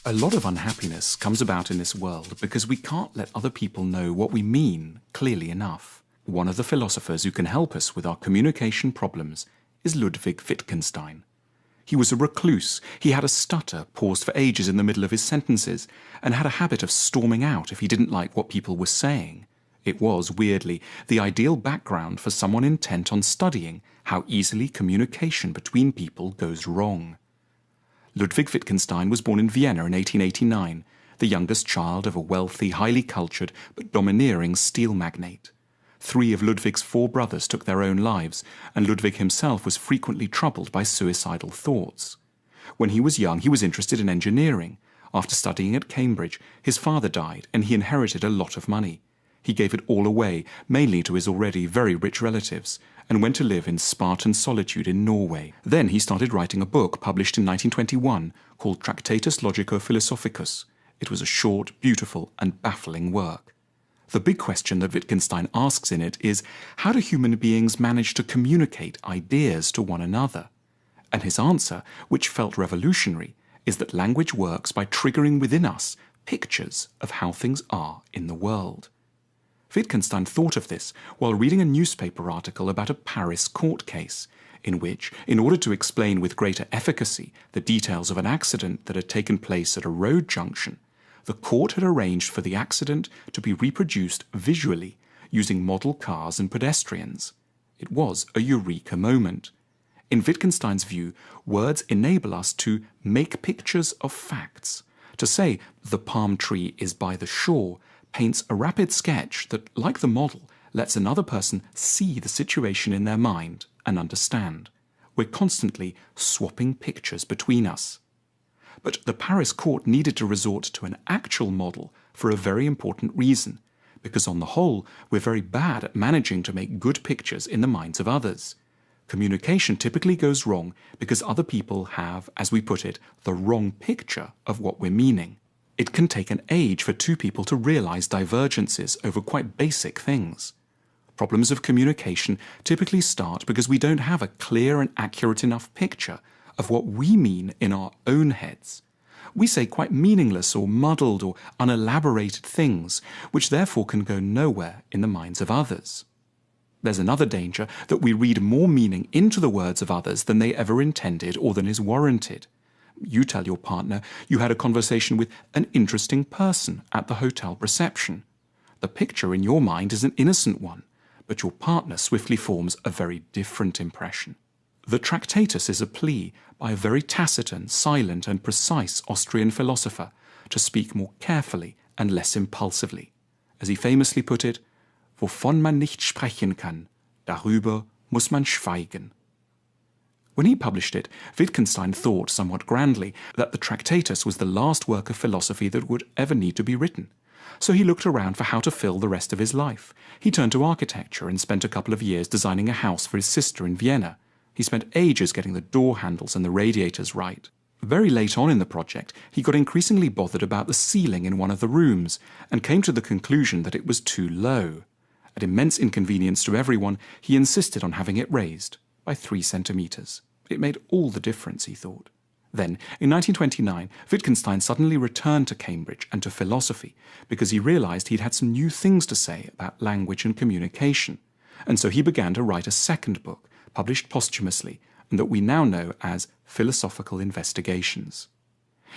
A lot of unhappiness comes about in this world because we can't let other people know what we mean clearly enough. One of the philosophers who can help us with our communication problems is Ludwig Wittgenstein. He was a recluse, he had a stutter, paused for ages in the middle of his sentences, and had a habit of storming out if he didn't like what people were saying. It was, weirdly, the ideal background for someone intent on studying how easily communication between people goes wrong. Ludwig Wittgenstein was born in Vienna in 1889, the youngest child of a wealthy, highly cultured but domineering steel magnate. 3 of Ludwig's 4 brothers took their own lives, and Ludwig himself was frequently troubled by suicidal thoughts. When he was young, he was interested in engineering. After studying at Cambridge, his father died, and he inherited a lot of money. He gave it all away, mainly to his already very rich relatives, and went to live in Spartan solitude in Norway. Then he started writing a book published in 1921 called Tractatus Logico-Philosophicus. It was a short, beautiful, and baffling work. The big question that Wittgenstein asks in it is, how do human beings manage to communicate ideas to one another? And his answer, which felt revolutionary, is that language works by triggering within us pictures of how things are in the world. Wittgenstein thought of this while reading a newspaper article about a Paris court case, in which, in order to explain with greater efficacy the details of an accident that had taken place at a road junction, the court had arranged for the accident to be reproduced visually using model cars and pedestrians. It was a eureka moment. In Wittgenstein's view, words enable us to make pictures of facts. To say, the palm tree is by the shore, paints a rapid sketch that, like the model, lets another person see the situation in their mind and understand. We're constantly swapping pictures between us. But the Paris court needed to resort to an actual model for a very important reason, because on the whole, we're very bad at managing to make good pictures in the minds of others. Communication typically goes wrong because other people have, as we put it, the wrong picture of what we're meaning. It can take an age for 2 people to realize divergences over quite basic things. Problems of communication typically start because we don't have a clear and accurate enough picture of what we mean in our own heads. We say quite meaningless or muddled or unelaborated things, which therefore can go nowhere in the minds of others. There's another danger that we read more meaning into the words of others than they ever intended or than is warranted. You tell your partner you had a conversation with an interesting person at the hotel reception. The picture in your mind is an innocent one, but your partner swiftly forms a very different impression. The Tractatus is a plea by a very taciturn, silent and precise Austrian philosopher to speak more carefully and less impulsively. As he famously put it, wovon man nicht sprechen kann, darüber muss man schweigen. When he published it, Wittgenstein thought somewhat grandly that the Tractatus was the last work of philosophy that would ever need to be written. So he looked around for how to fill the rest of his life. He turned to architecture and spent a couple of years designing a house for his sister in Vienna. He spent ages getting the door handles and the radiators right. Very late on in the project, he got increasingly bothered about the ceiling in one of the rooms and came to the conclusion that it was too low. At immense inconvenience to everyone, he insisted on having it raised by 3 centimeters. It made all the difference, he thought. Then, in 1929, Wittgenstein suddenly returned to Cambridge and to philosophy because he realized he'd had some new things to say about language and communication. And so he began to write a second book, published posthumously, and that we now know as Philosophical Investigations.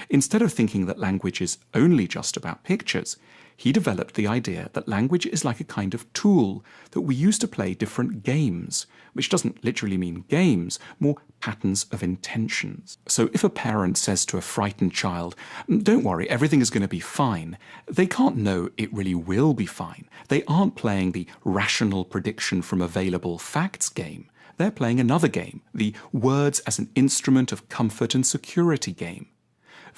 Instead of thinking that language is only just about pictures, he developed the idea that language is like a kind of tool that we use to play different games, which doesn't literally mean games, more patterns of intentions. So if a parent says to a frightened child, "Don't worry, everything is going to be fine," they can't know it really will be fine. They aren't playing the rational prediction from available facts game. They're playing another game, the words as an instrument of comfort and security game.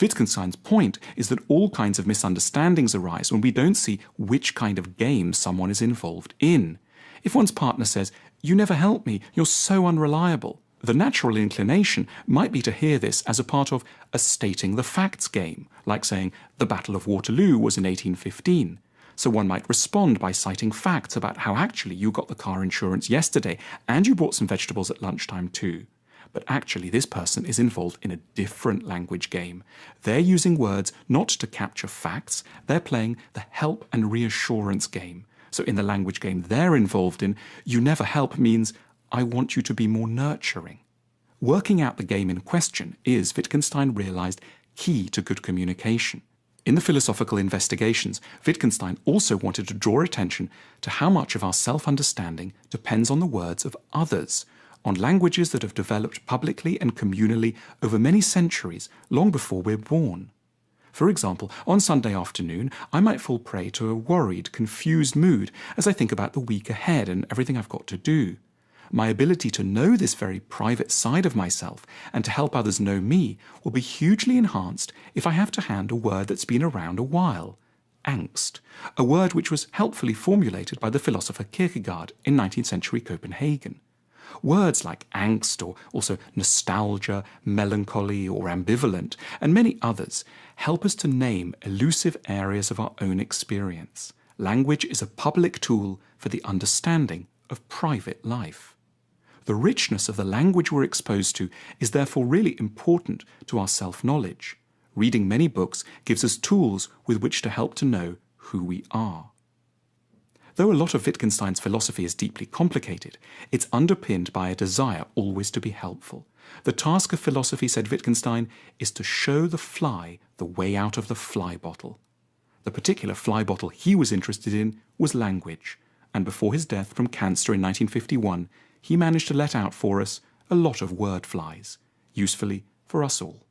Wittgenstein's point is that all kinds of misunderstandings arise when we don't see which kind of game someone is involved in. If one's partner says, "You never help me, you're so unreliable," the natural inclination might be to hear this as a part of a stating the facts game, like saying the Battle of Waterloo was in 1815. So one might respond by citing facts about how actually you got the car insurance yesterday and you bought some vegetables at lunchtime too. But actually, this person is involved in a different language game. They're using words not to capture facts, they're playing the help and reassurance game. So in the language game they're involved in, you never help means, I want you to be more nurturing. Working out the game in question is, Wittgenstein realized, key to good communication. In the philosophical investigations, Wittgenstein also wanted to draw attention to how much of our self-understanding depends on the words of others, on languages that have developed publicly and communally over many centuries, long before we're born. For example, on Sunday afternoon, I might fall prey to a worried, confused mood as I think about the week ahead and everything I've got to do. My ability to know this very private side of myself and to help others know me will be hugely enhanced if I have to hand a word that's been around a while. Angst, a word which was helpfully formulated by the philosopher Kierkegaard in 19th century Copenhagen. Words like angst, or also nostalgia, melancholy, or ambivalent, and many others help us to name elusive areas of our own experience. Language is a public tool for the understanding of private life. The richness of the language we're exposed to is therefore really important to our self-knowledge. Reading many books gives us tools with which to help to know who we are. Though a lot of Wittgenstein's philosophy is deeply complicated, it's underpinned by a desire always to be helpful. The task of philosophy, said Wittgenstein, is to show the fly the way out of the fly bottle. The particular fly bottle he was interested in was language, and before his death from cancer in 1951, he managed to let out for us a lot of word flies, usefully for us all.